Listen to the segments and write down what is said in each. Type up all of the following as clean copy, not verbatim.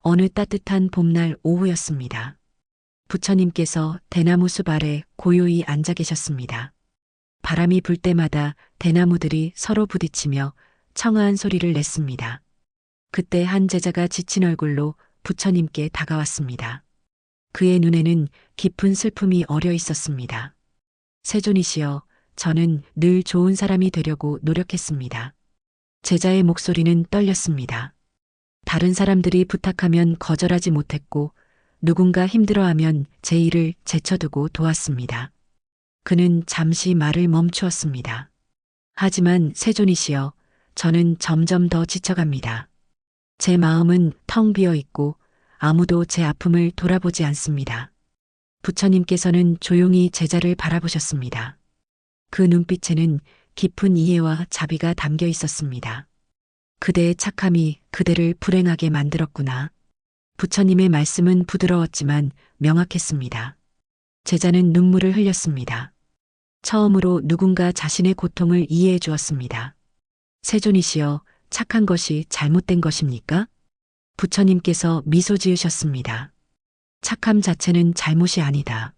어느 따뜻한 봄날 오후였습니다. 부처님께서 대나무 숲 아래 고요히 앉아 계셨습니다. 바람이 불 때마다 대나무들이 서로 부딪히며 청아한 소리를 냈습니다. 그때 한 제자가 지친 얼굴로 부처님께 다가왔습니다. 그의 눈에는 깊은 슬픔이 어려 있었습니다. 세존이시여, 저는 늘 좋은 사람이 되려고 노력했습니다. 제자의 목소리는 떨렸습니다. 다른 사람들이 부탁하면 거절하지 못했고 누군가 힘들어하면 제 일을 제쳐두고 도왔습니다. 그는 잠시 말을 멈추었습니다. 하지만 세존이시여, 저는 점점 더 지쳐갑니다. 제 마음은 텅 비어 있고 아무도 제 아픔을 돌아보지 않습니다. 부처님께서는 조용히 제자를 바라보셨습니다. 그 눈빛에는 깊은 이해와 자비가 담겨 있었습니다. 그대의 착함이 그대를 불행하게 만들었구나. 부처님의 말씀은 부드러웠지만 명확했습니다. 제자는 눈물을 흘렸습니다. 처음으로 누군가 자신의 고통을 이해해 주었습니다. 세존이시여, 착한 것이 잘못된 것입니까? 부처님께서 미소 지으셨습니다. 착함 자체는 잘못이 아니다.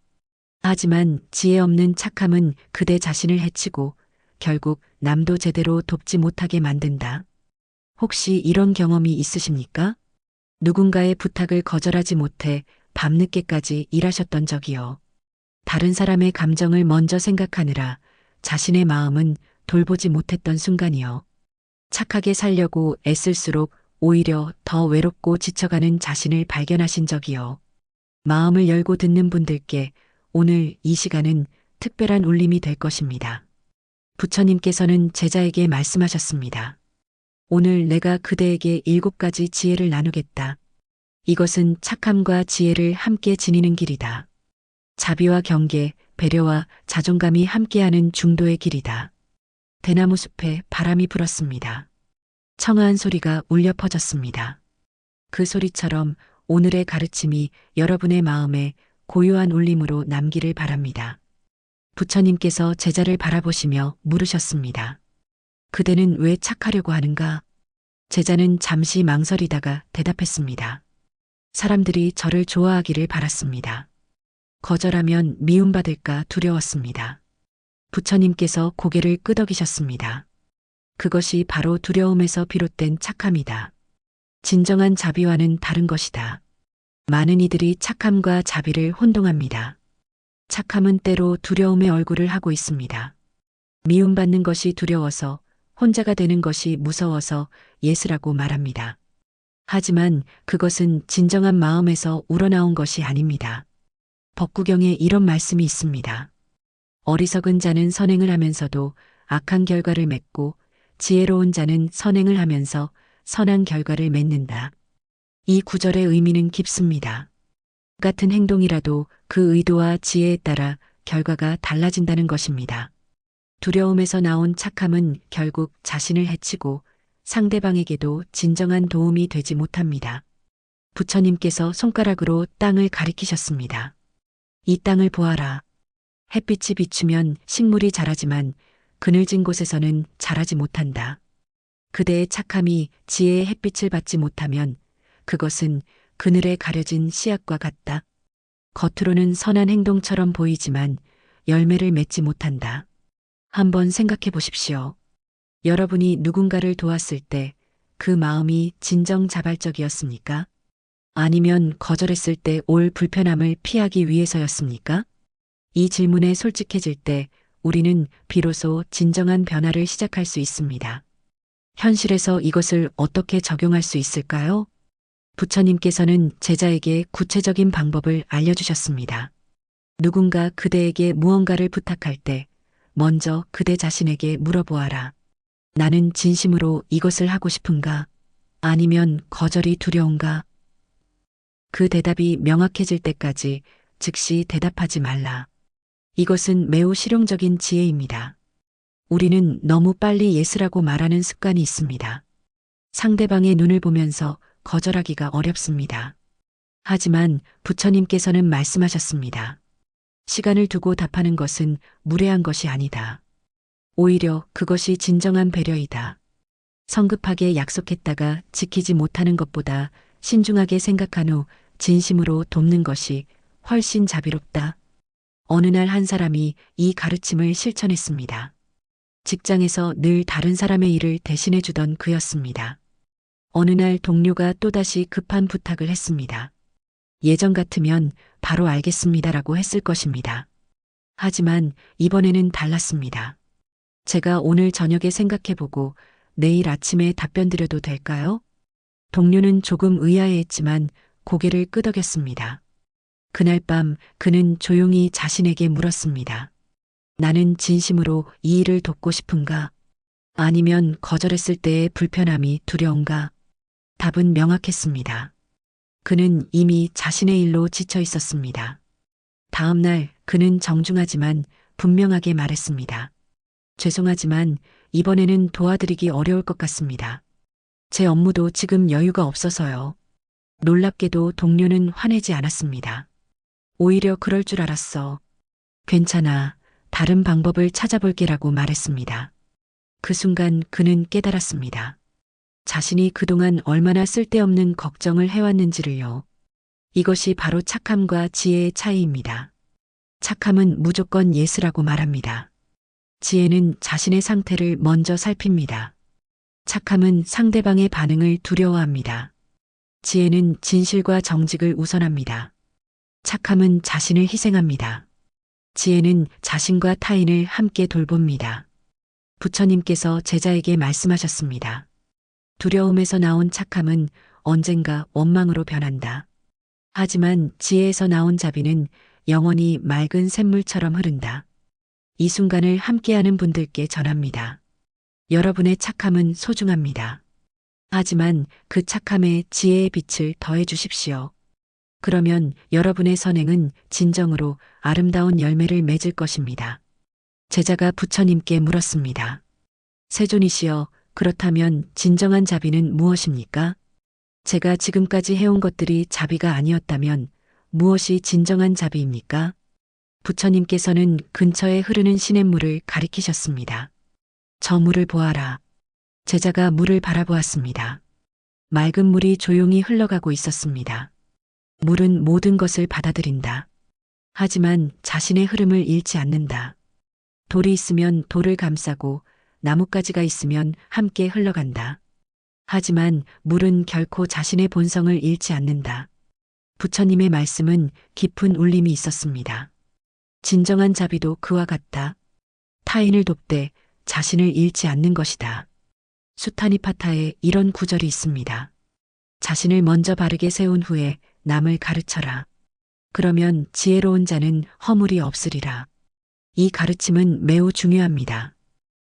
하지만 지혜 없는 착함은 그대 자신을 해치고 결국 남도 제대로 돕지 못하게 만든다. 혹시 이런 경험이 있으십니까? 누군가의 부탁을 거절하지 못해 밤늦게까지 일하셨던 적이요. 다른 사람의 감정을 먼저 생각하느라 자신의 마음은 돌보지 못했던 순간이요. 착하게 살려고 애쓸수록 오히려 더 외롭고 지쳐가는 자신을 발견하신 적이요. 마음을 열고 듣는 분들께 오늘 이 시간은 특별한 울림이 될 것입니다. 부처님께서는 제자에게 말씀하셨습니다. 오늘 내가 그대에게 7가지 지혜를 나누겠다. 이것은 착함과 지혜를 함께 지니는 길이다. 자비와 경계, 배려와 자존감이 함께하는 중도의 길이다. 대나무 숲에 바람이 불었습니다. 청아한 소리가 울려 퍼졌습니다. 그 소리처럼 오늘의 가르침이 여러분의 마음에 고요한 울림으로 남기를 바랍니다. 부처님께서 제자를 바라보시며 물으셨습니다. 그대는 왜 착하려고 하는가? 제자는 잠시 망설이다가 대답했습니다. 사람들이 저를 좋아하기를 바랐습니다. 거절하면 미움받을까 두려웠습니다. 부처님께서 고개를 끄덕이셨습니다. 그것이 바로 두려움에서 비롯된 착함이다. 진정한 자비와는 다른 것이다. 많은 이들이 착함과 자비를 혼동합니다. 착함은 때로 두려움의 얼굴을 하고 있습니다. 미움받는 것이 두려워서, 혼자가 되는 것이 무서워서 예스라고 말합니다. 하지만 그것은 진정한 마음에서 우러나온 것이 아닙니다. 법구경에 이런 말씀이 있습니다. 어리석은 자는 선행을 하면서도 악한 결과를 맺고 지혜로운 자는 선행을 하면서 선한 결과를 맺는다. 이 구절의 의미는 깊습니다. 같은 행동이라도 그 의도와 지혜에 따라 결과가 달라진다는 것입니다. 두려움에서 나온 착함은 결국 자신을 해치고 상대방에게도 진정한 도움이 되지 못합니다. 부처님께서 손가락으로 땅을 가리키셨습니다. 이 땅을 보아라. 햇빛이 비추면 식물이 자라지만 그늘진 곳에서는 자라지 못한다. 그대의 착함이 지혜의 햇빛을 받지 못하면 그것은 그늘에 가려진 씨앗과 같다. 겉으로는 선한 행동처럼 보이지만 열매를 맺지 못한다. 한번 생각해 보십시오. 여러분이 누군가를 도왔을 때 그 마음이 진정 자발적이었습니까? 아니면 거절했을 때 올 불편함을 피하기 위해서였습니까? 이 질문에 솔직해질 때 우리는 비로소 진정한 변화를 시작할 수 있습니다. 현실에서 이것을 어떻게 적용할 수 있을까요? 부처님께서는 제자에게 구체적인 방법을 알려주셨습니다. 누군가 그대에게 무언가를 부탁할 때 먼저 그대 자신에게 물어보아라. 나는 진심으로 이것을 하고 싶은가? 아니면 거절이 두려운가? 그 대답이 명확해질 때까지 즉시 대답하지 말라. 이것은 매우 실용적인 지혜입니다. 우리는 너무 빨리 예스라고 말하는 습관이 있습니다. 상대방의 눈을 보면서 거절하기가 어렵습니다. 하지만 부처님께서는 말씀하셨습니다. 시간을 두고 답하는 것은 무례한 것이 아니다. 오히려 그것이 진정한 배려이다. 성급하게 약속했다가 지키지 못하는 것보다 신중하게 생각한 후 진심으로 돕는 것이 훨씬 자비롭다. 어느 날 한 사람이 이 가르침을 실천했습니다. 직장에서 늘 다른 사람의 일을 대신해 주던 그였습니다. 어느 날 동료가 또다시 급한 부탁을 했습니다. 예전 같으면 바로 알겠습니다라고 했을 것입니다. 하지만 이번에는 달랐습니다. 제가 오늘 저녁에 생각해보고 내일 아침에 답변 드려도 될까요? 동료는 조금 의아해했지만 고개를 끄덕였습니다. 그날 밤 그는 조용히 자신에게 물었습니다. 나는 진심으로 이 일을 돕고 싶은가? 아니면 거절했을 때의 불편함이 두려운가? 답은 명확했습니다. 그는 이미 자신의 일로 지쳐 있었습니다. 다음 날 그는 정중하지만 분명하게 말했습니다. 죄송하지만 이번에는 도와드리기 어려울 것 같습니다. 제 업무도 지금 여유가 없어서요. 놀랍게도 동료는 화내지 않았습니다. 오히려 그럴 줄 알았어. 괜찮아. 다른 방법을 찾아볼게라고 말했습니다. 그 순간 그는 깨달았습니다. 자신이 그동안 얼마나 쓸데없는 걱정을 해왔는지를요. 이것이 바로 착함과 지혜의 차이입니다. 착함은 무조건 예스라고 말합니다. 지혜는 자신의 상태를 먼저 살핍니다. 착함은 상대방의 반응을 두려워합니다. 지혜는 진실과 정직을 우선합니다. 착함은 자신을 희생합니다. 지혜는 자신과 타인을 함께 돌봅니다. 부처님께서 제자에게 말씀하셨습니다. 두려움에서 나온 착함은 언젠가 원망으로 변한다. 하지만 지혜에서 나온 자비는 영원히 맑은 샘물처럼 흐른다. 이 순간을 함께하는 분들께 전합니다. 여러분의 착함은 소중합니다. 하지만 그 착함에 지혜의 빛을 더해 주십시오. 그러면 여러분의 선행은 진정으로 아름다운 열매를 맺을 것입니다. 제자가 부처님께 물었습니다. 세존이시여, 그렇다면 진정한 자비는 무엇입니까? 제가 지금까지 해온 것들이 자비가 아니었다면 무엇이 진정한 자비입니까? 부처님께서는 근처에 흐르는 시냇물을 가리키셨습니다. 저 물을 보아라. 제자가 물을 바라보았습니다. 맑은 물이 조용히 흘러가고 있었습니다. 물은 모든 것을 받아들인다. 하지만 자신의 흐름을 잃지 않는다. 돌이 있으면 돌을 감싸고 나뭇가지가 있으면 함께 흘러간다. 하지만 물은 결코 자신의 본성을 잃지 않는다. 부처님의 말씀은 깊은 울림이 있었습니다. 진정한 자비도 그와 같다. 타인을 돕되 자신을 잃지 않는 것이다. 수타니파타에 이런 구절이 있습니다. 자신을 먼저 바르게 세운 후에 남을 가르쳐라. 그러면 지혜로운 자는 허물이 없으리라. 이 가르침은 매우 중요합니다.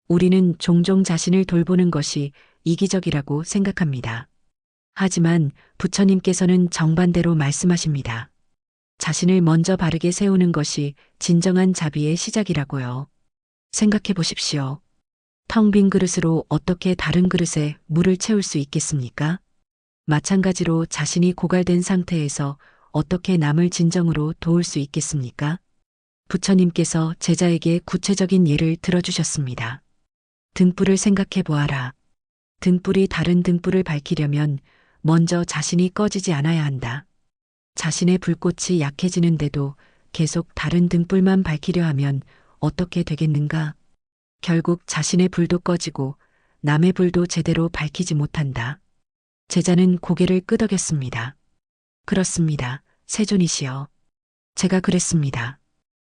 우리는 종종 자신을 돌보는 것이 이기적이라고 생각합니다. 하지만 부처님께서는 정반대로 말씀하십니다. 자신을 먼저 바르게 세우는 것이 진정한 자비의 시작이라고요. 생각해 보십시오. 텅 빈 그릇으로 어떻게 다른 그릇에 물을 채울 수 있겠습니까? 마찬가지로 자신이 고갈된 상태에서 어떻게 남을 진정으로 도울 수 있겠습니까? 부처님께서 제자에게 구체적인 예를 들어주셨습니다. 등불을 생각해 보아라. 등불이 다른 등불을 밝히려면 먼저 자신이 꺼지지 않아야 한다. 자신의 불꽃이 약해지는데도 계속 다른 등불만 밝히려 하면 어떻게 되겠는가? 결국 자신의 불도 꺼지고 남의 불도 제대로 밝히지 못한다. 제자는 고개를 끄덕였습니다. 그렇습니다. 세존이시여. 제가 그랬습니다.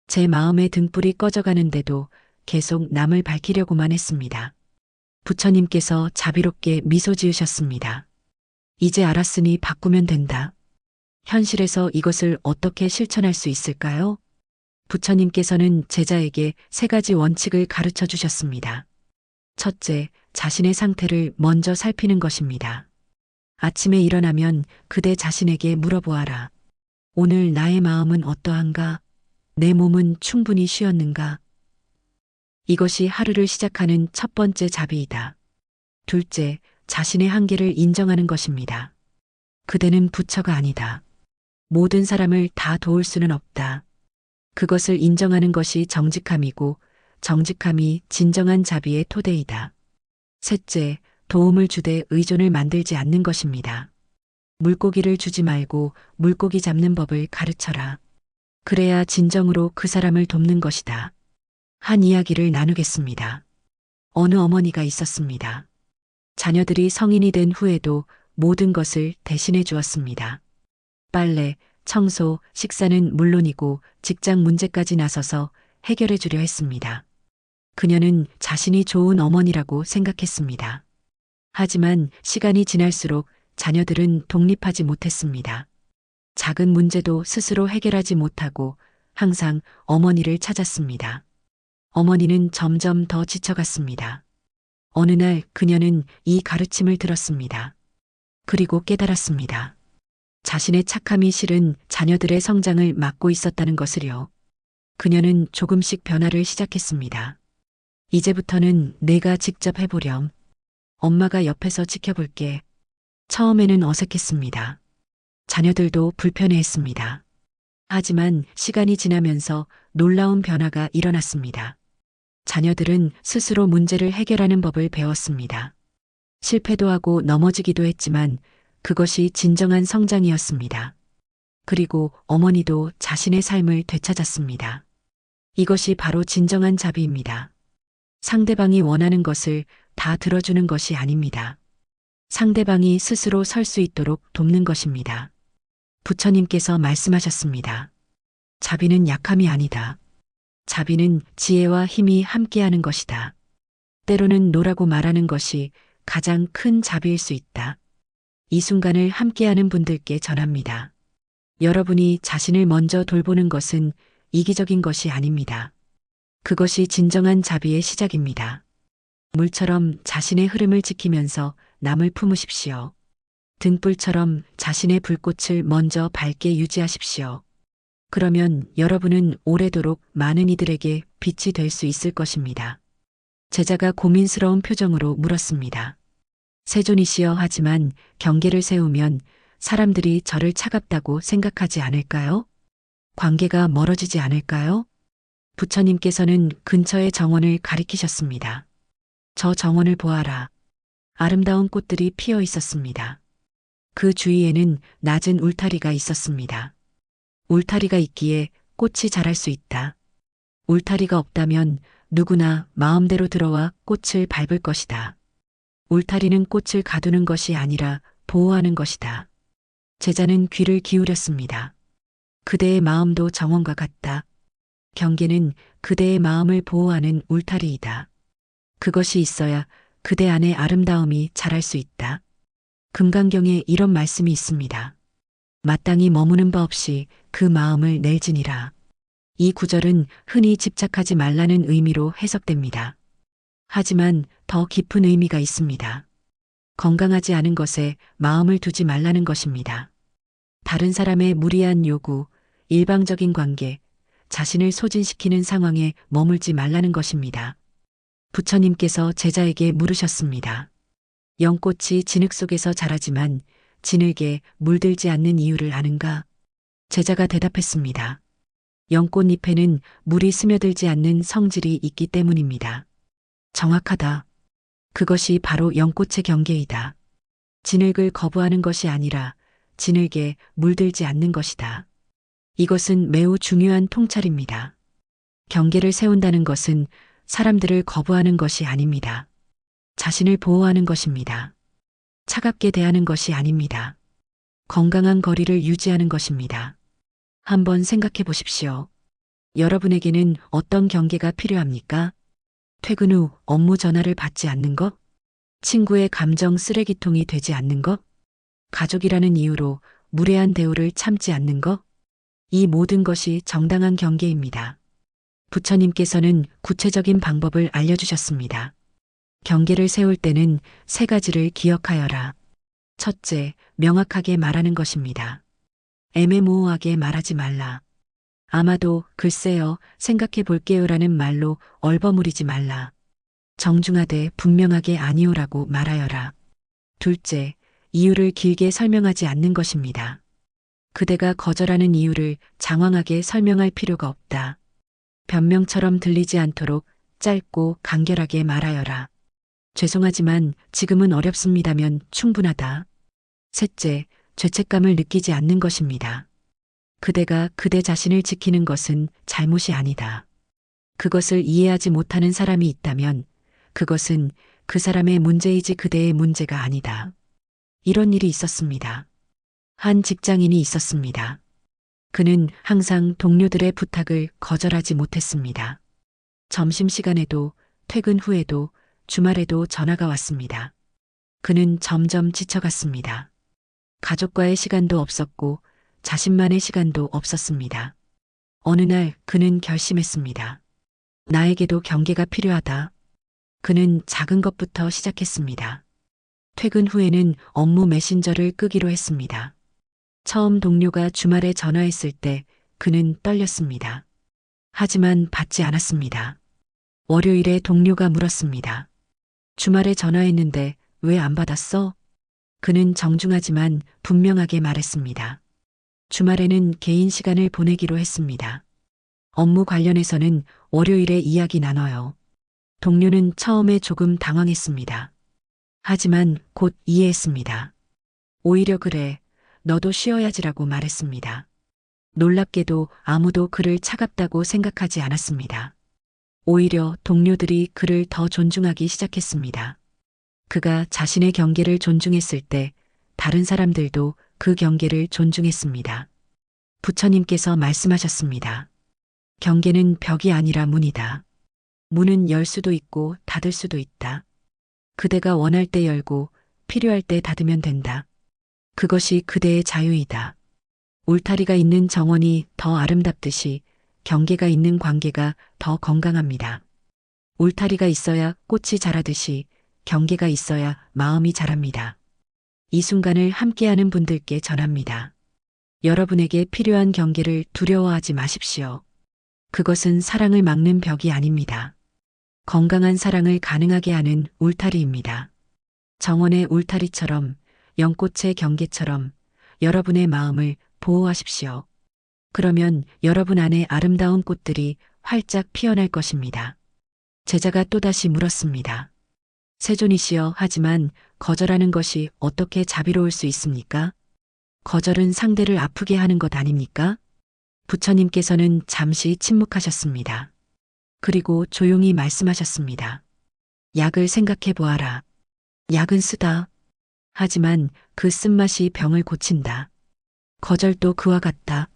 제 마음의 등불이 꺼져가는데도 계속 남을 밝히려고만 했습니다. 부처님께서 자비롭게 미소 지으셨습니다. 이제 알았으니 바꾸면 된다. 현실에서 이것을 어떻게 실천할 수 있을까요? 부처님께서는 제자에게 3가지 원칙을 가르쳐 주셨습니다. 첫째, 자신의 상태를 먼저 살피는 것입니다. 아침에 일어나면 그대 자신에게 물어보아라. 오늘 나의 마음은 어떠한가? 내 몸은 충분히 쉬었는가? 이것이 하루를 시작하는 첫 번째 자비이다. 둘째, 자신의 한계를 인정하는 것입니다. 그대는 부처가 아니다. 모든 사람을 다 도울 수는 없다. 그것을 인정하는 것이 정직함이고 정직함이 진정한 자비의 토대이다. 셋째, 도움을 주되 의존을 만들지 않는 것입니다. 물고기를 주지 말고 물고기 잡는 법을 가르쳐라. 그래야 진정으로 그 사람을 돕는 것이다. 한 이야기를 나누겠습니다. 어느 어머니가 있었습니다. 자녀들이 성인이 된 후에도 모든 것을 대신해 주었습니다. 빨래, 청소, 식사는 물론이고 직장 문제까지 나서서 해결해 주려 했습니다. 그녀는 자신이 좋은 어머니라고 생각했습니다. 하지만 시간이 지날수록 자녀들은 독립하지 못했습니다. 작은 문제도 스스로 해결하지 못하고 항상 어머니를 찾았습니다. 어머니는 점점 더 지쳐갔습니다. 어느 날 그녀는 이 가르침을 들었습니다. 그리고 깨달았습니다. 자신의 착함이 실은 자녀들의 성장을 막고 있었다는 것을요. 그녀는 조금씩 변화를 시작했습니다. 이제부터는 내가 직접 해보렴. 엄마가 옆에서 지켜볼게. 처음에는 어색했습니다. 자녀들도 불편해했습니다. 하지만 시간이 지나면서 놀라운 변화가 일어났습니다. 자녀들은 스스로 문제를 해결하는 법을 배웠습니다. 실패도 하고 넘어지기도 했지만 그것이 진정한 성장이었습니다. 그리고 어머니도 자신의 삶을 되찾았습니다. 이것이 바로 진정한 자비입니다. 상대방이 원하는 것을 다 들어주는 것이 아닙니다. 상대방이 스스로 설 수 있도록 돕는 것입니다. 부처님께서 말씀하셨습니다. 자비는 약함이 아니다. 자비는 지혜와 힘이 함께하는 것이다. 때로는 노라고 말하는 것이 가장 큰 자비일 수 있다. 이 순간을 함께하는 분들께 전합니다. 여러분이 자신을 먼저 돌보는 것은 이기적인 것이 아닙니다. 그것이 진정한 자비의 시작입니다. 물처럼 자신의 흐름을 지키면서 남을 품으십시오. 등불처럼 자신의 불꽃을 먼저 밝게 유지하십시오. 그러면 여러분은 오래도록 많은 이들에게 빛이 될 수 있을 것입니다. 제자가 고민스러운 표정으로 물었습니다. 세존이시여, 하지만 경계를 세우면 사람들이 저를 차갑다고 생각하지 않을까요? 관계가 멀어지지 않을까요? 부처님께서는 근처의 정원을 가리키셨습니다. 저 정원을 보아라. 아름다운 꽃들이 피어 있었습니다. 그 주위에는 낮은 울타리가 있었습니다. 울타리가 있기에 꽃이 자랄 수 있다. 울타리가 없다면 누구나 마음대로 들어와 꽃을 밟을 것이다. 울타리는 꽃을 가두는 것이 아니라 보호하는 것이다. 제자는 귀를 기울였습니다. 그대의 마음도 정원과 같다. 경계는 그대의 마음을 보호하는 울타리이다. 그것이 있어야 그대 안에 아름다움이 자랄 수 있다. 금강경에 이런 말씀이 있습니다. 마땅히 머무는 바 없이 그 마음을 낼지니라. 이 구절은 흔히 집착하지 말라는 의미로 해석됩니다. 하지만 더 깊은 의미가 있습니다. 건강하지 않은 것에 마음을 두지 말라는 것입니다. 다른 사람의 무리한 요구, 일방적인 관계, 자신을 소진시키는 상황에 머물지 말라는 것입니다. 부처님께서 제자에게 물으셨습니다. 연꽃이 진흙 속에서 자라지만 진흙에 물들지 않는 이유를 아는가? 제자가 대답했습니다. 연꽃잎에는 물이 스며들지 않는 성질이 있기 때문입니다. 정확하다. 그것이 바로 연꽃의 경계이다. 진흙을 거부하는 것이 아니라 진흙에 물들지 않는 것이다. 이것은 매우 중요한 통찰입니다. 경계를 세운다는 것은 사람들을 거부하는 것이 아닙니다. 자신을 보호하는 것입니다. 차갑게 대하는 것이 아닙니다. 건강한 거리를 유지하는 것입니다. 한번 생각해 보십시오. 여러분에게는 어떤 경계가 필요합니까? 퇴근 후 업무 전화를 받지 않는 것? 친구의 감정 쓰레기통이 되지 않는 것? 가족이라는 이유로 무례한 대우를 참지 않는 것? 이 모든 것이 정당한 경계입니다. 부처님께서는 구체적인 방법을 알려주셨습니다. 경계를 세울 때는 세 가지를 기억하여라. 첫째, 명확하게 말하는 것입니다. 애매모호하게 말하지 말라. 아마도, 글쎄요, 생각해 볼게요라는 말로 얼버무리지 말라. 정중하되 분명하게 아니오라고 말하여라. 둘째, 이유를 길게 설명하지 않는 것입니다. 그대가 거절하는 이유를 장황하게 설명할 필요가 없다. 변명처럼 들리지 않도록 짧고 간결하게 말하여라. 죄송하지만 지금은 어렵습니다면 충분하다. 셋째, 죄책감을 느끼지 않는 것입니다. 그대가 그대 자신을 지키는 것은 잘못이 아니다. 그것을 이해하지 못하는 사람이 있다면 그것은 그 사람의 문제이지 그대의 문제가 아니다. 이런 일이 있었습니다. 한 직장인이 있었습니다. 그는 항상 동료들의 부탁을 거절하지 못했습니다. 점심시간에도 퇴근 후에도 주말에도 전화가 왔습니다. 그는 점점 지쳐갔습니다. 가족과의 시간도 없었고 자신만의 시간도 없었습니다. 어느 날 그는 결심했습니다. 나에게도 경계가 필요하다. 그는 작은 것부터 시작했습니다. 퇴근 후에는 업무 메신저를 끄기로 했습니다. 처음 동료가 주말에 전화했을 때 그는 떨렸습니다. 하지만 받지 않았습니다. 월요일에 동료가 물었습니다. 주말에 전화했는데 왜 안 받았어? 그는 정중하지만 분명하게 말했습니다. 주말에는 개인 시간을 보내기로 했습니다. 업무 관련해서는 월요일에 이야기 나눠요. 동료는 처음에 조금 당황했습니다. 하지만 곧 이해했습니다. 오히려 그래, 너도 쉬어야지라고 말했습니다. 놀랍게도 아무도 그를 차갑다고 생각하지 않았습니다. 오히려 동료들이 그를 더 존중하기 시작했습니다. 그가 자신의 경계를 존중했을 때 다른 사람들도 그 경계를 존중했습니다. 부처님께서 말씀하셨습니다. 경계는 벽이 아니라 문이다. 문은 열 수도 있고 닫을 수도 있다. 그대가 원할 때 열고 필요할 때 닫으면 된다. 그것이 그대의 자유이다. 울타리가 있는 정원이 더 아름답듯이 경계가 있는 관계가 더 건강합니다. 울타리가 있어야 꽃이 자라듯이 경계가 있어야 마음이 자랍니다. 이 순간을 함께하는 분들께 전합니다. 여러분에게 필요한 경계를 두려워하지 마십시오. 그것은 사랑을 막는 벽이 아닙니다. 건강한 사랑을 가능하게 하는 울타리입니다. 정원의 울타리처럼 연꽃의 경계처럼 여러분의 마음을 보호하십시오. 그러면 여러분 안에 아름다운 꽃들이 활짝 피어날 것입니다. 제자가 또다시 물었습니다. 세존이시여, 하지만 거절하는 것이 어떻게 자비로울 수 있습니까? 거절은 상대를 아프게 하는 것 아닙니까? 부처님께서는 잠시 침묵하셨습니다. 그리고 조용히 말씀하셨습니다. 약을 생각해 보아라. 약은 쓰다. 하지만 그 쓴맛이 병을 고친다. 거절도 그와 같다.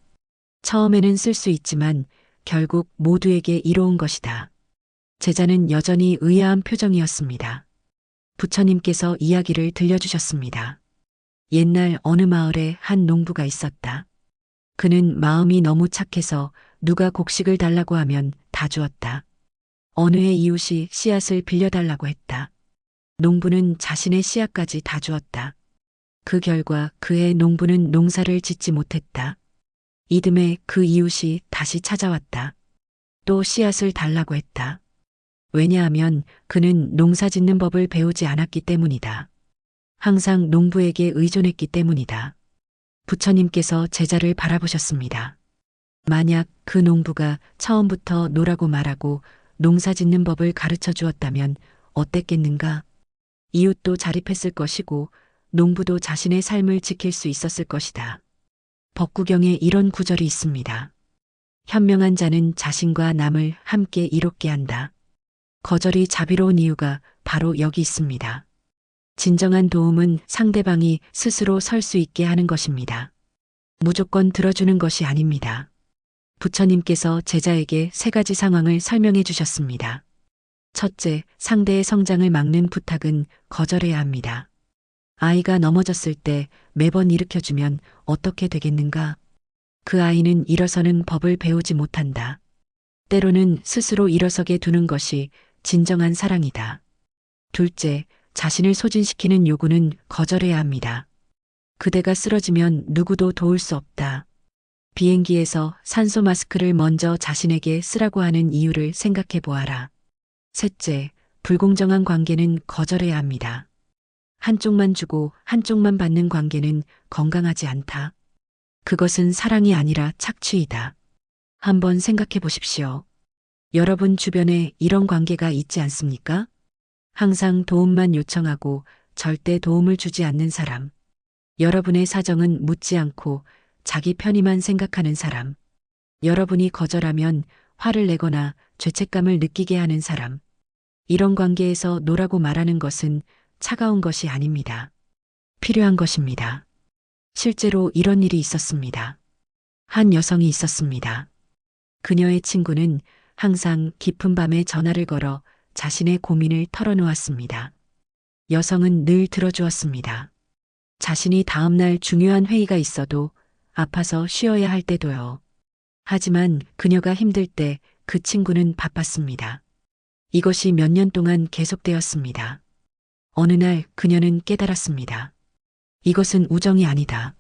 처음에는 쓸 수 있지만 결국 모두에게 이로운 것이다. 제자는 여전히 의아한 표정이었습니다. 부처님께서 이야기를 들려주셨습니다. 옛날 어느 마을에 한 농부가 있었다. 그는 마음이 너무 착해서 누가 곡식을 달라고 하면 다 주었다. 어느 해 이웃이 씨앗을 빌려달라고 했다. 농부는 자신의 씨앗까지 다 주었다. 그 결과 그해 농부는 농사를 짓지 못했다. 이듬해 그 이웃이 다시 찾아왔다. 또 씨앗을 달라고 했다. 왜냐하면 그는 농사 짓는 법을 배우지 않았기 때문이다. 항상 농부에게 의존했기 때문이다. 부처님께서 제자를 바라보셨습니다. 만약 그 농부가 처음부터 노라고 말하고 농사 짓는 법을 가르쳐 주었다면 어땠겠는가? 이웃도 자립했을 것이고 농부도 자신의 삶을 지킬 수 있었을 것이다. 법구경에 이런 구절이 있습니다. 현명한 자는 자신과 남을 함께 이롭게 한다. 거절이 자비로운 이유가 바로 여기 있습니다. 진정한 도움은 상대방이 스스로 설 수 있게 하는 것입니다. 무조건 들어주는 것이 아닙니다. 부처님께서 제자에게 세 가지 상황을 설명해 주셨습니다. 첫째, 상대의 성장을 막는 부탁은 거절해야 합니다. 아이가 넘어졌을 때 매번 일으켜주면 어떻게 되겠는가? 그 아이는 일어서는 법을 배우지 못한다. 때로는 스스로 일어서게 두는 것이 진정한 사랑이다. 둘째, 자신을 소진시키는 요구는 거절해야 합니다. 그대가 쓰러지면 누구도 도울 수 없다. 비행기에서 산소 마스크를 먼저 자신에게 쓰라고 하는 이유를 생각해 보아라. 셋째, 불공정한 관계는 거절해야 합니다. 한쪽만 주고 한쪽만 받는 관계는 건강하지 않다. 그것은 사랑이 아니라 착취이다. 한번 생각해 보십시오. 여러분 주변에 이런 관계가 있지 않습니까? 항상 도움만 요청하고 절대 도움을 주지 않는 사람. 여러분의 사정은 묻지 않고 자기 편의만 생각하는 사람. 여러분이 거절하면 화를 내거나 죄책감을 느끼게 하는 사람. 이런 관계에서 노라고 말하는 것은 차가운 것이 아닙니다. 필요한 것입니다. 실제로 이런 일이 있었습니다. 한 여성이 있었습니다. 그녀의 친구는 항상 깊은 밤에 전화를 걸어 자신의 고민을 털어놓았습니다. 여성은 늘 들어주었습니다. 자신이 다음날 중요한 회의가 있어도 아파서 쉬어야 할 때도요. 하지만 그녀가 힘들 때 그 친구는 바빴습니다. 이것이 몇 년 동안 계속되었습니다. 어느 날 그녀는 깨달았습니다. 이것은 우정이 아니다.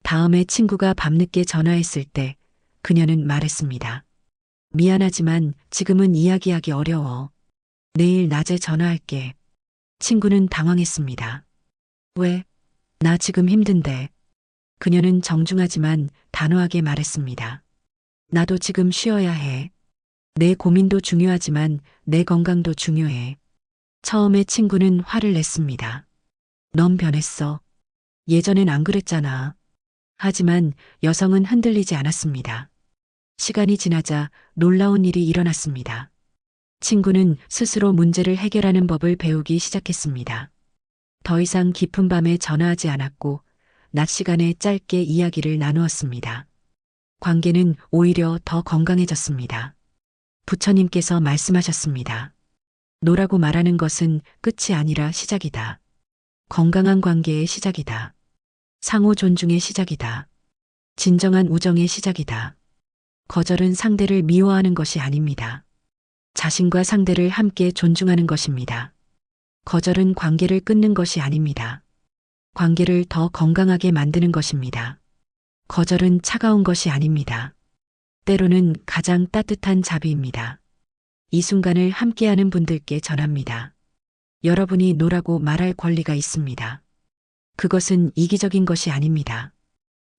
다음에 친구가 밤늦게 전화했을 때 그녀는 말했습니다. 미안하지만 지금은 이야기하기 어려워. 내일 낮에 전화할게. 친구는 당황했습니다. 왜? 나 지금 힘든데. 그녀는 정중하지만 단호하게 말했습니다. 나도 지금 쉬어야 해. 내 고민도 중요하지만 내 건강도 중요해. 처음에 친구는 화를 냈습니다. 넌 변했어. 예전엔 안 그랬잖아. 하지만 여성은 흔들리지 않았습니다. 시간이 지나자 놀라운 일이 일어났습니다. 친구는 스스로 문제를 해결하는 법을 배우기 시작했습니다. 더 이상 깊은 밤에 전화하지 않았고 낮 시간에 짧게 이야기를 나누었습니다. 관계는 오히려 더 건강해졌습니다. 부처님께서 말씀하셨습니다. 노라고 말하는 것은 끝이 아니라 시작이다. 건강한 관계의 시작이다. 상호 존중의 시작이다. 진정한 우정의 시작이다. 거절은 상대를 미워하는 것이 아닙니다. 자신과 상대를 함께 존중하는 것입니다. 거절은 관계를 끊는 것이 아닙니다. 관계를 더 건강하게 만드는 것입니다. 거절은 차가운 것이 아닙니다. 때로는 가장 따뜻한 자비입니다. 이 순간을 함께하는 분들께 전합니다. 여러분이 노라고 말할 권리가 있습니다. 그것은 이기적인 것이 아닙니다.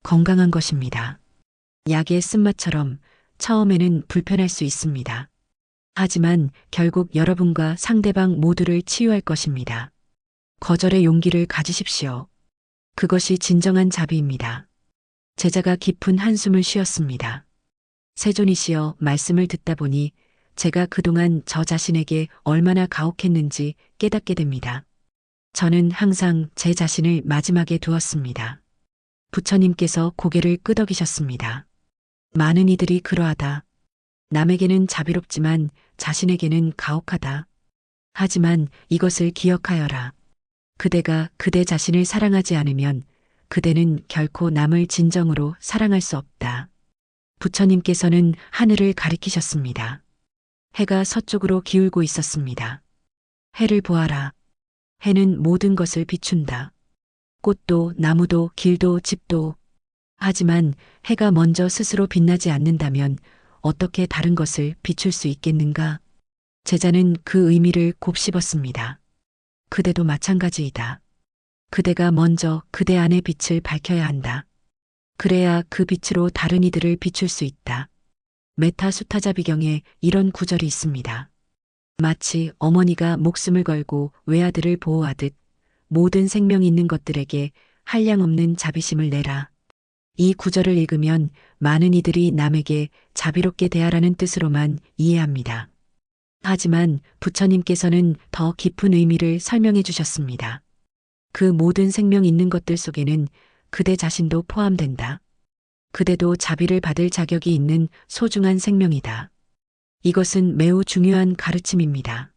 건강한 것입니다. 약의 쓴맛처럼 처음에는 불편할 수 있습니다. 하지만 결국 여러분과 상대방 모두를 치유할 것입니다. 거절의 용기를 가지십시오. 그것이 진정한 자비입니다. 제자가 깊은 한숨을 쉬었습니다. 세존이시여 말씀을 듣다 보니 제가 그동안 저 자신에게 얼마나 가혹했는지 깨닫게 됩니다. 저는 항상 제 자신을 마지막에 두었습니다. 부처님께서 고개를 끄덕이셨습니다. 많은 이들이 그러하다. 남에게는 자비롭지만 자신에게는 가혹하다. 하지만 이것을 기억하여라. 그대가 그대 자신을 사랑하지 않으면 그대는 결코 남을 진정으로 사랑할 수 없다. 부처님께서는 하늘을 가리키셨습니다. 해가 서쪽으로 기울고 있었습니다. 해를 보아라. 해는 모든 것을 비춘다. 꽃도 나무도 길도 집도. 하지만 해가 먼저 스스로 빛나지 않는다면 어떻게 다른 것을 비출 수 있겠는가? 제자는 그 의미를 곱씹었습니다. 그대도 마찬가지이다. 그대가 먼저 그대 안의 빛을 밝혀야 한다. 그래야 그 빛으로 다른 이들을 비출 수 있다. 메타 수타자 비경에 이런 구절이 있습니다. 마치 어머니가 목숨을 걸고 외아들을 보호하듯 모든 생명 있는 것들에게 한량없는 자비심을 내라. 이 구절을 읽으면 많은 이들이 남에게 자비롭게 대하라는 뜻으로만 이해합니다. 하지만 부처님께서는 더 깊은 의미를 설명해 주셨습니다. 그 모든 생명 있는 것들 속에는 그대 자신도 포함된다. 그대도 자비를 받을 자격이 있는 소중한 생명이다. 이것은 매우 중요한 가르침입니다.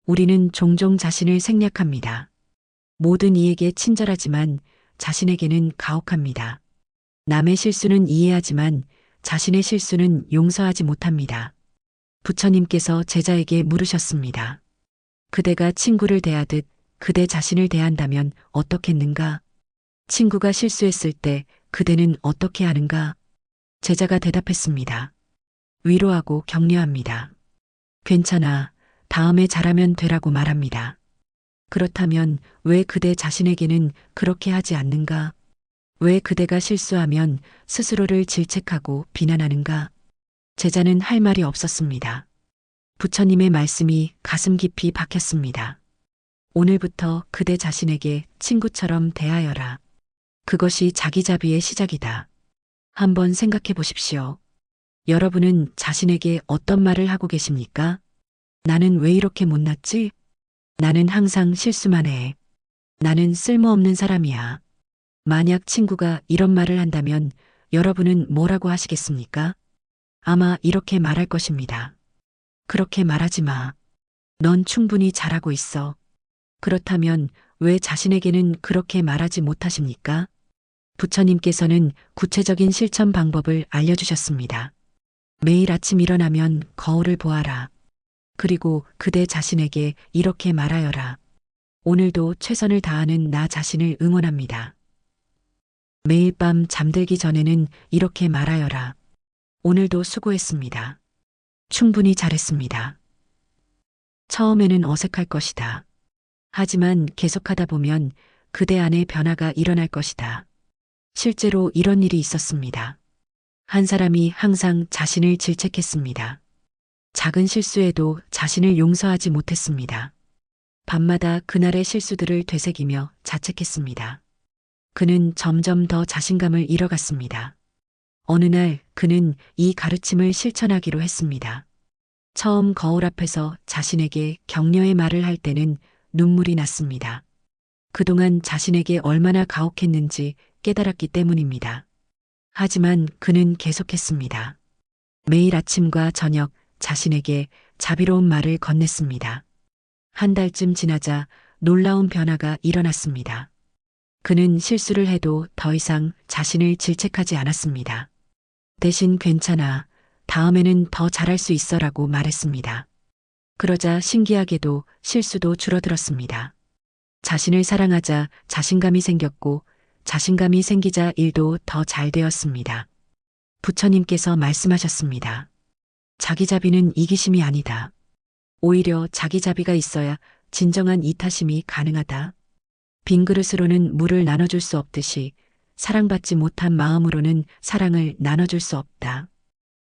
우리는 종종 자신을 생략합니다. 모든 이에게 친절하지만 자신에게는 가혹합니다. 남의 실수는 이해하지만 자신의 실수는 용서하지 못합니다. 부처님께서 제자에게 물으셨습니다. 그대가 친구를 대하듯 그대 자신을 대한다면 어떻겠는가? 친구가 실수했을 때 그대는 어떻게 하는가? 제자가 대답했습니다. 위로하고 격려합니다. 괜찮아. 다음에 잘하면 되라고 말합니다. 그렇다면 왜 그대 자신에게는 그렇게 하지 않는가? 왜 그대가 실수하면 스스로를 질책하고 비난하는가? 제자는 할 말이 없었습니다. 부처님의 말씀이 가슴 깊이 박혔습니다. 오늘부터 그대 자신에게 친구처럼 대하여라. 그것이 자기자비의 시작이다. 한번 생각해 보십시오. 여러분은 자신에게 어떤 말을 하고 계십니까? 나는 왜 이렇게 못났지? 나는 항상 실수만 해. 나는 쓸모없는 사람이야. 만약 친구가 이런 말을 한다면 여러분은 뭐라고 하시겠습니까? 아마 이렇게 말할 것입니다. 그렇게 말하지 마. 넌 충분히 잘하고 있어. 그렇다면 왜 자신에게는 그렇게 말하지 못하십니까? 부처님께서는 구체적인 실천 방법을 알려주셨습니다. 매일 아침 일어나면 거울을 보아라. 그리고 그대 자신에게 이렇게 말하여라. 오늘도 최선을 다하는 나 자신을 응원합니다. 매일 밤 잠들기 전에는 이렇게 말하여라. 오늘도 수고했습니다. 충분히 잘했습니다. 처음에는 어색할 것이다. 하지만 계속하다 보면 그대 안에 변화가 일어날 것이다. 실제로 이런 일이 있었습니다. 한 사람이 항상 자신을 질책했습니다. 작은 실수에도 자신을 용서하지 못했습니다. 밤마다 그날의 실수들을 되새기며 자책했습니다. 그는 점점 더 자신감을 잃어갔습니다. 어느 날 그는 이 가르침을 실천하기로 했습니다. 처음 거울 앞에서 자신에게 격려의 말을 할 때는 눈물이 났습니다. 그동안 자신에게 얼마나 가혹했는지 깨달았기 때문입니다. 하지만 그는 계속했습니다. 매일 아침과 저녁 자신에게 자비로운 말을 건넸습니다. 한 달쯤 지나자 놀라운 변화가 일어났습니다. 그는 실수를 해도 더 이상 자신을 질책하지 않았습니다. 대신 괜찮아. 다음에는 더 잘할 수 있어라고 말했습니다. 그러자 신기하게도 실수도 줄어들었습니다. 자신을 사랑하자 자신감이 생겼고 자신감이 생기자 일도 더 잘 되었습니다. 부처님께서 말씀하셨습니다. 자기자비는 이기심이 아니다. 오히려 자기자비가 있어야 진정한 이타심이 가능하다. 빈 그릇으로는 물을 나눠줄 수 없듯이 사랑받지 못한 마음으로는 사랑을 나눠줄 수 없다.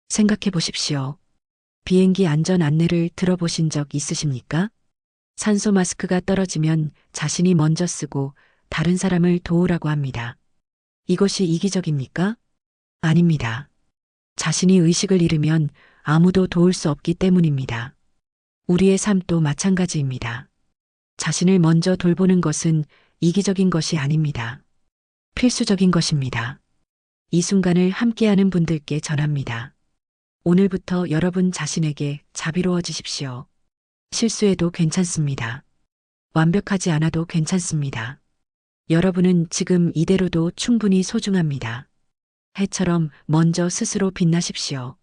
생각해 보십시오. 비행기 안전 안내를 들어보신 적 있으십니까? 산소 마스크가 떨어지면 자신이 먼저 쓰고 다른 사람을 도우라고 합니다. 이것이 이기적입니까? 아닙니다. 자신이 의식을 잃으면 아무도 도울 수 없기 때문입니다. 우리의 삶도 마찬가지입니다. 자신을 먼저 돌보는 것은 이기적인 것이 아닙니다. 필수적인 것입니다. 이 순간을 함께하는 분들께 전합니다. 오늘부터 여러분 자신에게 자비로워지십시오. 실수해도 괜찮습니다. 완벽하지 않아도 괜찮습니다. 여러분은 지금 이대로도 충분히 소중합니다. 해처럼 먼저 스스로 빛나십시오.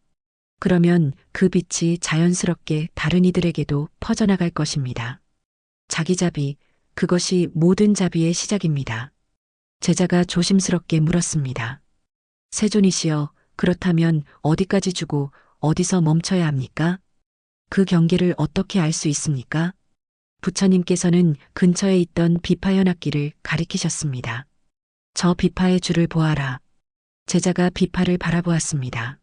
그러면 그 빛이 자연스럽게 다른 이들에게도 퍼져나갈 것입니다. 자기자비, 그것이 모든 자비의 시작입니다. 제자가 조심스럽게 물었습니다. 세존이시여, 그렇다면 어디까지 주고 어디서 멈춰야 합니까? 그 경계를 어떻게 알 수 있습니까? 부처님께서는 근처에 있던 비파 현악기를 가리키셨습니다. 저 비파의 줄을 보아라. 제자가 비파를 바라보았습니다.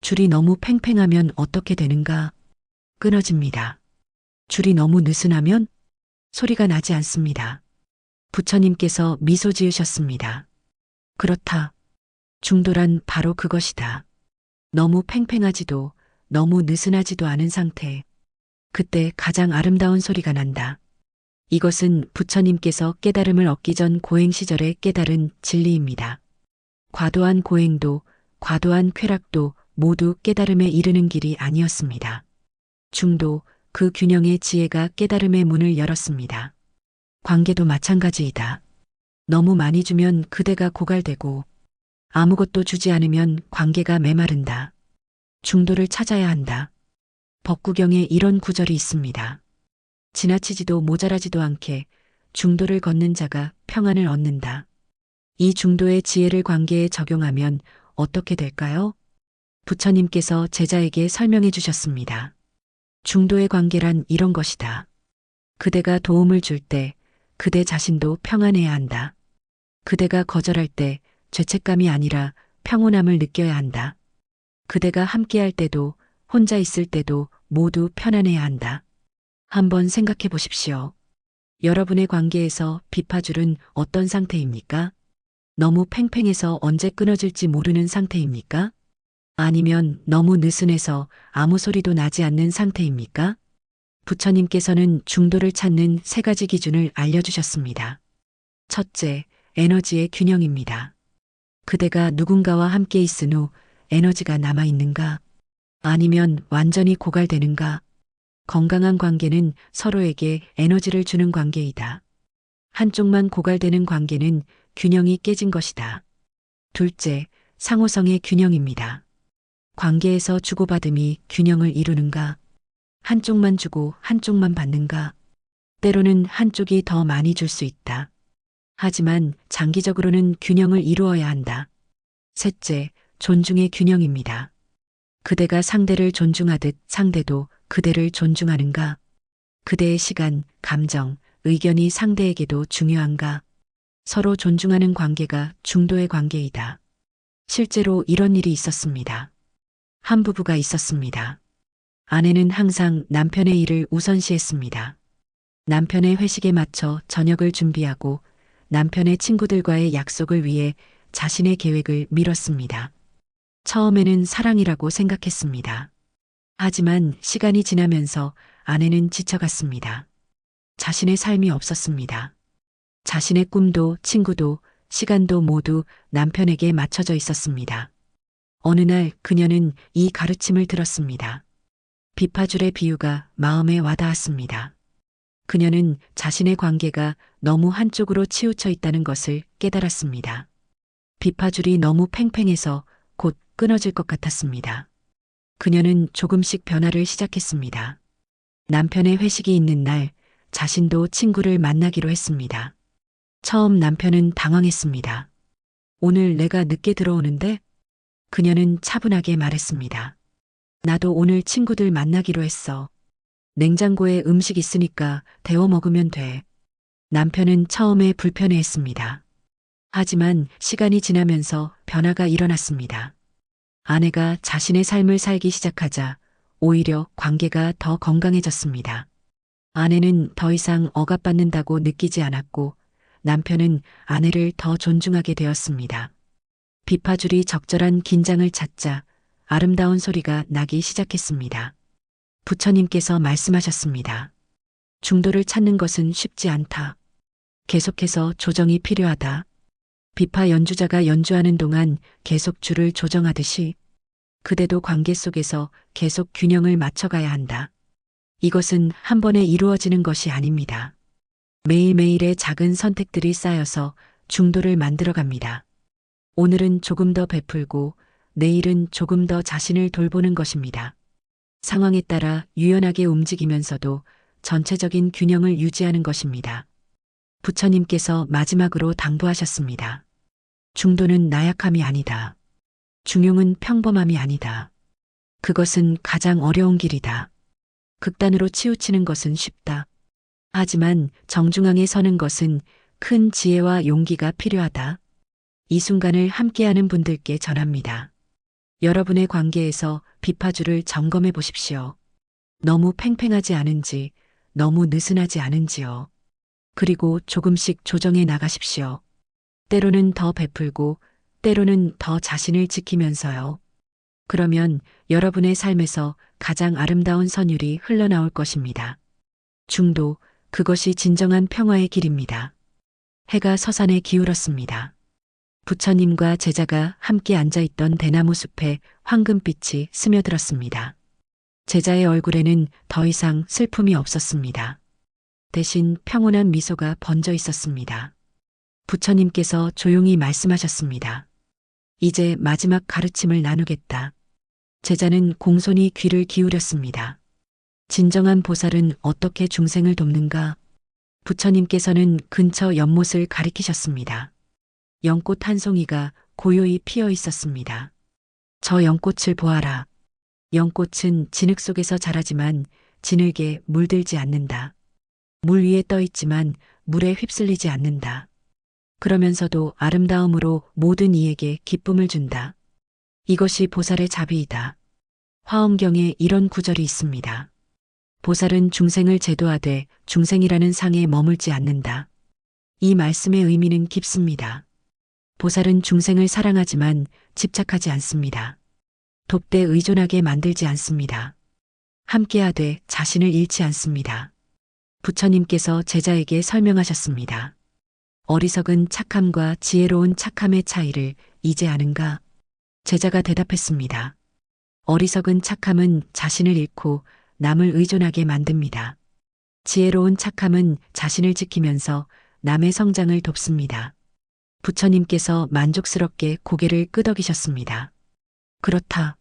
줄이 너무 팽팽하면 어떻게 되는가? 끊어집니다. 줄이 너무 느슨하면 소리가 나지 않습니다. 부처님께서 미소 지으셨습니다. 그렇다. 중도란 바로 그것이다. 너무 팽팽하지도 너무 느슨하지도 않은 상태. 그때 가장 아름다운 소리가 난다. 이것은 부처님께서 깨달음을 얻기 전 고행 시절에 깨달은 진리입니다. 과도한 고행도 과도한 쾌락도 모두 깨달음에 이르는 길이 아니었습니다. 중도, 그 균형의 지혜가 깨달음의 문을 열었습니다. 관계도 마찬가지이다. 너무 많이 주면 그대가 고갈되고 아무것도 주지 않으면 관계가 메마른다. 중도를 찾아야 한다. 법구경에 이런 구절이 있습니다. 지나치지도 모자라지도 않게 중도를 걷는 자가 평안을 얻는다. 이 중도의 지혜를 관계에 적용하면 어떻게 될까요? 부처님께서 제자에게 설명해 주셨습니다. 중도의 관계란 이런 것이다. 그대가 도움을 줄 때 그대 자신도 평안해야 한다. 그대가 거절할 때 죄책감이 아니라 평온함을 느껴야 한다. 그대가 함께할 때도 혼자 있을 때도 모두 편안해야 한다. 한번 생각해 보십시오. 여러분의 관계에서 비파줄은 어떤 상태입니까? 너무 팽팽해서 언제 끊어질지 모르는 상태입니까? 아니면 너무 느슨해서 아무 소리도 나지 않는 상태입니까? 부처님께서는 중도를 찾는 세 가지 기준을 알려주셨습니다. 첫째, 에너지의 균형입니다. 그대가 누군가와 함께 있은 후 에너지가 남아있는가? 아니면 완전히 고갈되는가? 건강한 관계는 서로에게 에너지를 주는 관계이다. 한쪽만 고갈되는 관계는 균형이 깨진 것이다. 둘째, 상호성의 균형입니다. 관계에서 주고받음이 균형을 이루는가? 한쪽만 주고 한쪽만 받는가? 때로는 한쪽이 더 많이 줄 수 있다. 하지만 장기적으로는 균형을 이루어야 한다. 셋째, 존중의 균형입니다. 그대가 상대를 존중하듯 상대도 그대를 존중하는가? 그대의 시간, 감정, 의견이 상대에게도 중요한가? 서로 존중하는 관계가 중도의 관계이다. 실제로 이런 일이 있었습니다. 한 부부가 있었습니다. 아내는 항상 남편의 일을 우선시했습니다. 남편의 회식에 맞춰 저녁을 준비하고 남편의 친구들과의 약속을 위해 자신의 계획을 미뤘습니다. 처음에는 사랑이라고 생각했습니다. 하지만 시간이 지나면서 아내는 지쳐갔습니다. 자신의 삶이 없었습니다. 자신의 꿈도 친구도 시간도 모두 남편에게 맞춰져 있었습니다. 어느 날 그녀는 이 가르침을 들었습니다. 비파줄의 비유가 마음에 와닿았습니다. 그녀는 자신의 관계가 너무 한쪽으로 치우쳐 있다는 것을 깨달았습니다. 비파줄이 너무 팽팽해서 곧 끊어질 것 같았습니다. 그녀는 조금씩 변화를 시작했습니다. 남편의 회식이 있는 날 자신도 친구를 만나기로 했습니다. 처음 남편은 당황했습니다. 오늘 내가 늦게 들어오는데? 그녀는 차분하게 말했습니다. 나도 오늘 친구들 만나기로 했어. 냉장고에 음식 있으니까 데워 먹으면 돼. 남편은 처음에 불편해했습니다. 하지만 시간이 지나면서 변화가 일어났습니다. 아내가 자신의 삶을 살기 시작하자 오히려 관계가 더 건강해졌습니다. 아내는 더 이상 억압받는다고 느끼지 않았고 남편은 아내를 더 존중하게 되었습니다. 비파줄이 적절한 긴장을 찾자 아름다운 소리가 나기 시작했습니다. 부처님께서 말씀하셨습니다. 중도를 찾는 것은 쉽지 않다. 계속해서 조정이 필요하다. 비파 연주자가 연주하는 동안 계속 줄을 조정하듯이 그대도 관계 속에서 계속 균형을 맞춰가야 한다. 이것은 한 번에 이루어지는 것이 아닙니다. 매일매일의 작은 선택들이 쌓여서 중도를 만들어갑니다. 오늘은 조금 더 베풀고 내일은 조금 더 자신을 돌보는 것입니다. 상황에 따라 유연하게 움직이면서도 전체적인 균형을 유지하는 것입니다. 부처님께서 마지막으로 당부하셨습니다. 중도는 나약함이 아니다. 중용은 평범함이 아니다. 그것은 가장 어려운 길이다. 극단으로 치우치는 것은 쉽다. 하지만 정중앙에 서는 것은 큰 지혜와 용기가 필요하다. 이 순간을 함께하는 분들께 전합니다. 여러분의 관계에서 비파줄을 점검해 보십시오. 너무 팽팽하지 않은지, 너무 느슨하지 않은지요. 그리고 조금씩 조정해 나가십시오. 때로는 더 베풀고, 때로는 더 자신을 지키면서요. 그러면 여러분의 삶에서 가장 아름다운 선율이 흘러나올 것입니다. 중도, 그것이 진정한 평화의 길입니다. 해가 서산에 기울었습니다. 부처님과 제자가 함께 앉아있던 대나무 숲에 황금빛이 스며들었습니다. 제자의 얼굴에는 더 이상 슬픔이 없었습니다. 대신 평온한 미소가 번져 있었습니다. 부처님께서 조용히 말씀하셨습니다. 이제 마지막 가르침을 나누겠다. 제자는 공손히 귀를 기울였습니다. 진정한 보살은 어떻게 중생을 돕는가? 부처님께서는 근처 연못을 가리키셨습니다. 연꽃 한 송이가 고요히 피어 있었습니다. 저 연꽃을 보아라. 연꽃은 진흙 속에서 자라지만 진흙에 물들지 않는다. 물 위에 떠 있지만 물에 휩쓸리지 않는다. 그러면서도 아름다움으로 모든 이에게 기쁨을 준다. 이것이 보살의 자비이다. 화엄경에 이런 구절이 있습니다. 보살은 중생을 제도하되 중생이라는 상에 머물지 않는다. 이 말씀의 의미는 깊습니다. 보살은 중생을 사랑하지만 집착하지 않습니다. 돕되 의존하게 만들지 않습니다. 함께하되 자신을 잃지 않습니다. 부처님께서 제자에게 설명하셨습니다. 어리석은 착함과 지혜로운 착함의 차이를 이제 아는가? 제자가 대답했습니다. 어리석은 착함은 자신을 잃고 남을 의존하게 만듭니다. 지혜로운 착함은 자신을 지키면서 남의 성장을 돕습니다. 부처님께서 만족스럽게 고개를 끄덕이셨습니다. 그렇다.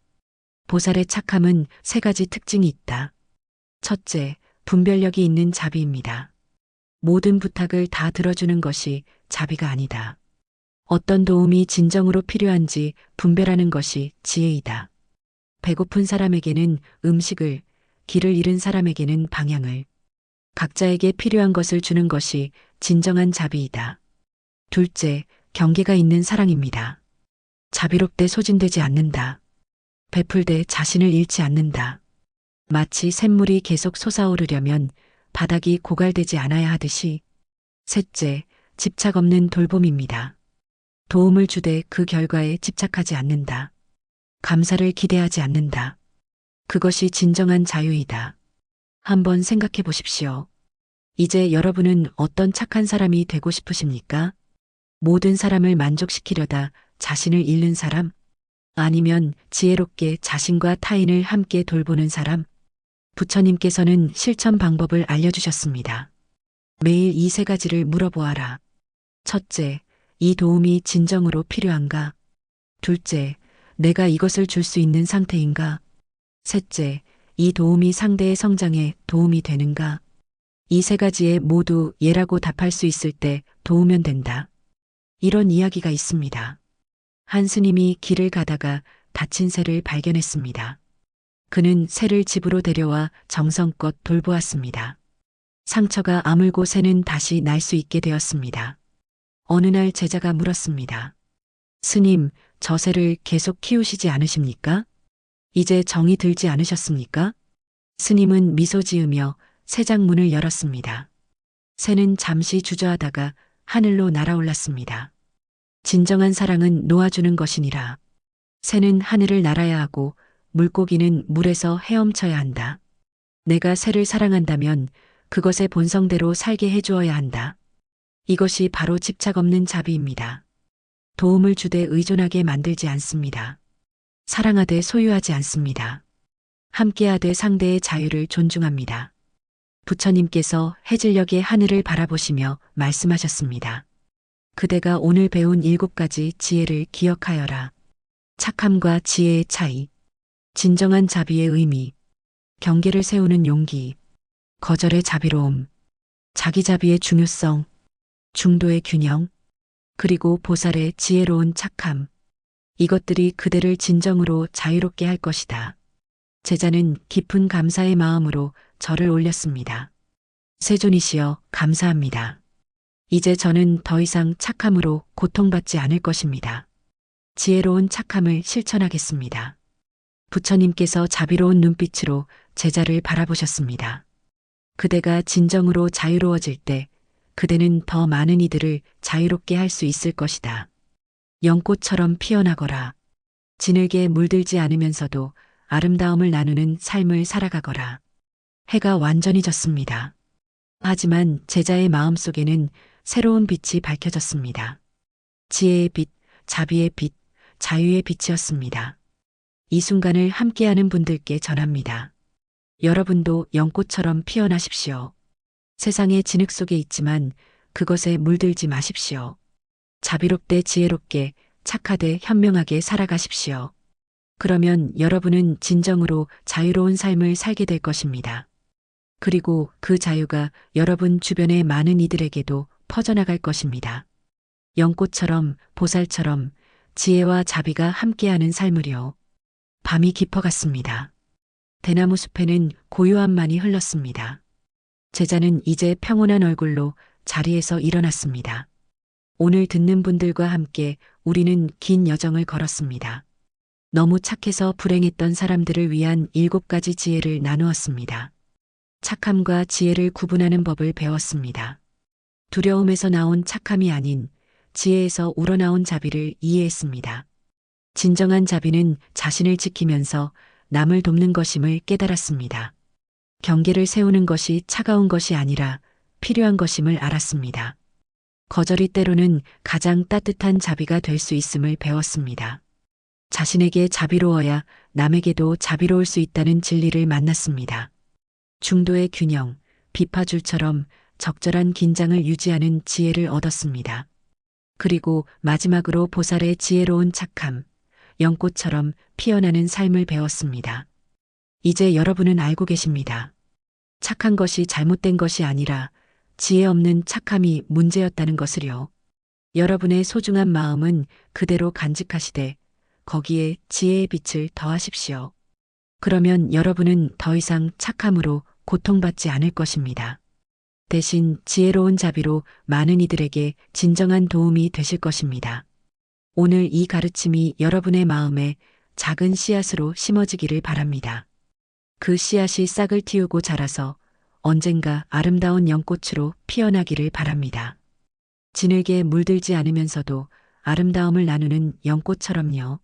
보살의 착함은 세 가지 특징이 있다. 첫째, 분별력이 있는 자비입니다. 모든 부탁을 다 들어주는 것이 자비가 아니다. 어떤 도움이 진정으로 필요한지 분별하는 것이 지혜이다. 배고픈 사람에게는 음식을, 길을 잃은 사람에게는 방향을, 각자에게 필요한 것을 주는 것이 진정한 자비이다. 둘째, 경계가 있는 사랑입니다. 자비롭되 소진되지 않는다. 베풀되 자신을 잃지 않는다. 마치 샘물이 계속 솟아오르려면 바닥이 고갈되지 않아야 하듯이. 셋째, 집착 없는 돌봄입니다. 도움을 주되 그 결과에 집착하지 않는다. 감사를 기대하지 않는다. 그것이 진정한 자유이다. 한번 생각해 보십시오. 이제 여러분은 어떤 착한 사람이 되고 싶으십니까? 모든 사람을 만족시키려다 자신을 잃는 사람? 아니면 지혜롭게 자신과 타인을 함께 돌보는 사람? 부처님께서는 실천 방법을 알려주셨습니다. 매일 이 세 가지를 물어보아라. 첫째, 이 도움이 진정으로 필요한가? 둘째, 내가 이것을 줄 수 있는 상태인가? 셋째, 이 도움이 상대의 성장에 도움이 되는가? 이 세 가지에 모두 예라고 답할 수 있을 때 도우면 된다. 이런 이야기가 있습니다. 한 스님이 길을 가다가 다친 새를 발견했습니다. 그는 새를 집으로 데려와 정성껏 돌보았습니다. 상처가 아물고 새는 다시 날 수 있게 되었습니다. 어느 날 제자가 물었습니다. 스님, 저 새를 계속 키우시지 않으십니까? 이제 정이 들지 않으셨습니까? 스님은 미소 지으며 새장 문을 열었습니다. 새는 잠시 주저하다가 하늘로 날아올랐습니다. 진정한 사랑은 놓아주는 것이니라. 새는 하늘을 날아야 하고 물고기는 물에서 헤엄쳐야 한다. 내가 새를 사랑한다면 그것의 본성대로 살게 해주어야 한다. 이것이 바로 집착 없는 자비입니다. 도움을 주되 의존하게 만들지 않습니다. 사랑하되 소유하지 않습니다. 함께하되 상대의 자유를 존중합니다. 부처님께서 해질녘의 하늘을 바라보시며 말씀하셨습니다. 그대가 오늘 배운 7가지 지혜를 기억하여라. 착함과 지혜의 차이, 진정한 자비의 의미, 경계를 세우는 용기, 거절의 자비로움, 자기 자비의 중요성, 중도의 균형, 그리고 보살의 지혜로운 착함. 이것들이 그대를 진정으로 자유롭게 할 것이다. 제자는 깊은 감사의 마음으로 절을 올렸습니다. 세존이시여, 감사합니다. 이제 저는 더 이상 착함으로 고통받지 않을 것입니다. 지혜로운 착함을 실천하겠습니다. 부처님께서 자비로운 눈빛으로 제자를 바라보셨습니다. 그대가 진정으로 자유로워질 때 그대는 더 많은 이들을 자유롭게 할 수 있을 것이다. 연꽃처럼 피어나거라. 진흙에 물들지 않으면서도 아름다움을 나누는 삶을 살아가거라. 해가 완전히 졌습니다. 하지만 제자의 마음속에는 새로운 빛이 밝혀졌습니다. 지혜의 빛, 자비의 빛, 자유의 빛이었습니다. 이 순간을 함께하는 분들께 전합니다. 여러분도 연꽃처럼 피어나십시오. 세상의 진흙 속에 있지만 그것에 물들지 마십시오. 자비롭되 지혜롭게, 착하되 현명하게 살아가십시오. 그러면 여러분은 진정으로 자유로운 삶을 살게 될 것입니다. 그리고 그 자유가 여러분 주변의 많은 이들에게도 퍼져나갈 것입니다. 연꽃처럼, 보살처럼 지혜와 자비가 함께하는 삶을요. 밤이 깊어갔습니다. 대나무 숲에는 고요함만이 흘렀습니다. 제자는 이제 평온한 얼굴로 자리에서 일어났습니다. 오늘 듣는 분들과 함께 우리는 긴 여정을 걸었습니다. 너무 착해서 불행했던 사람들을 위한 7가지 지혜를 나누었습니다. 착함과 지혜를 구분하는 법을 배웠습니다. 두려움에서 나온 착함이 아닌 지혜에서 우러나온 자비를 이해했습니다. 진정한 자비는 자신을 지키면서 남을 돕는 것임을 깨달았습니다. 경계를 세우는 것이 차가운 것이 아니라 필요한 것임을 알았습니다. 거절이 때로는 가장 따뜻한 자비가 될 수 있음을 배웠습니다. 자신에게 자비로워야 남에게도 자비로울 수 있다는 진리를 만났습니다. 중도의 균형, 비파줄처럼 적절한 긴장을 유지하는 지혜를 얻었습니다. 그리고 마지막으로 보살의 지혜로운 착함, 연꽃처럼 피어나는 삶을 배웠습니다. 이제 여러분은 알고 계십니다. 착한 것이 잘못된 것이 아니라 지혜 없는 착함이 문제였다는 것을요. 여러분의 소중한 마음은 그대로 간직하시되 거기에 지혜의 빛을 더하십시오. 그러면 여러분은 더 이상 착함으로 고통받지 않을 것입니다. 대신 지혜로운 자비로 많은 이들에게 진정한 도움이 되실 것입니다. 오늘 이 가르침이 여러분의 마음에 작은 씨앗으로 심어지기를 바랍니다. 그 씨앗이 싹을 틔우고 자라서 언젠가 아름다운 연꽃으로 피어나기를 바랍니다. 진흙에 물들지 않으면서도 아름다움을 나누는 연꽃처럼요.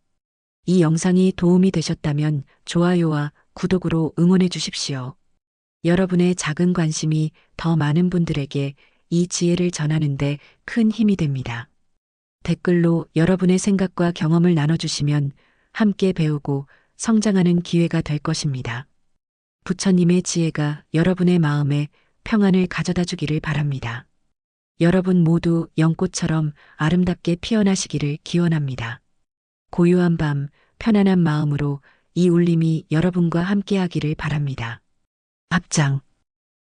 이 영상이 도움이 되셨다면 좋아요와 구독으로 응원해 주십시오. 여러분의 작은 관심이 더 많은 분들에게 이 지혜를 전하는데 큰 힘이 됩니다. 댓글로 여러분의 생각과 경험을 나눠주시면 함께 배우고 성장하는 기회가 될 것입니다. 부처님의 지혜가 여러분의 마음에 평안을 가져다 주기를 바랍니다. 여러분 모두 연꽃처럼 아름답게 피어나시기를 기원합니다. 고요한 밤, 편안한 마음으로 이 울림이 여러분과 함께하기를 바랍니다. 앞장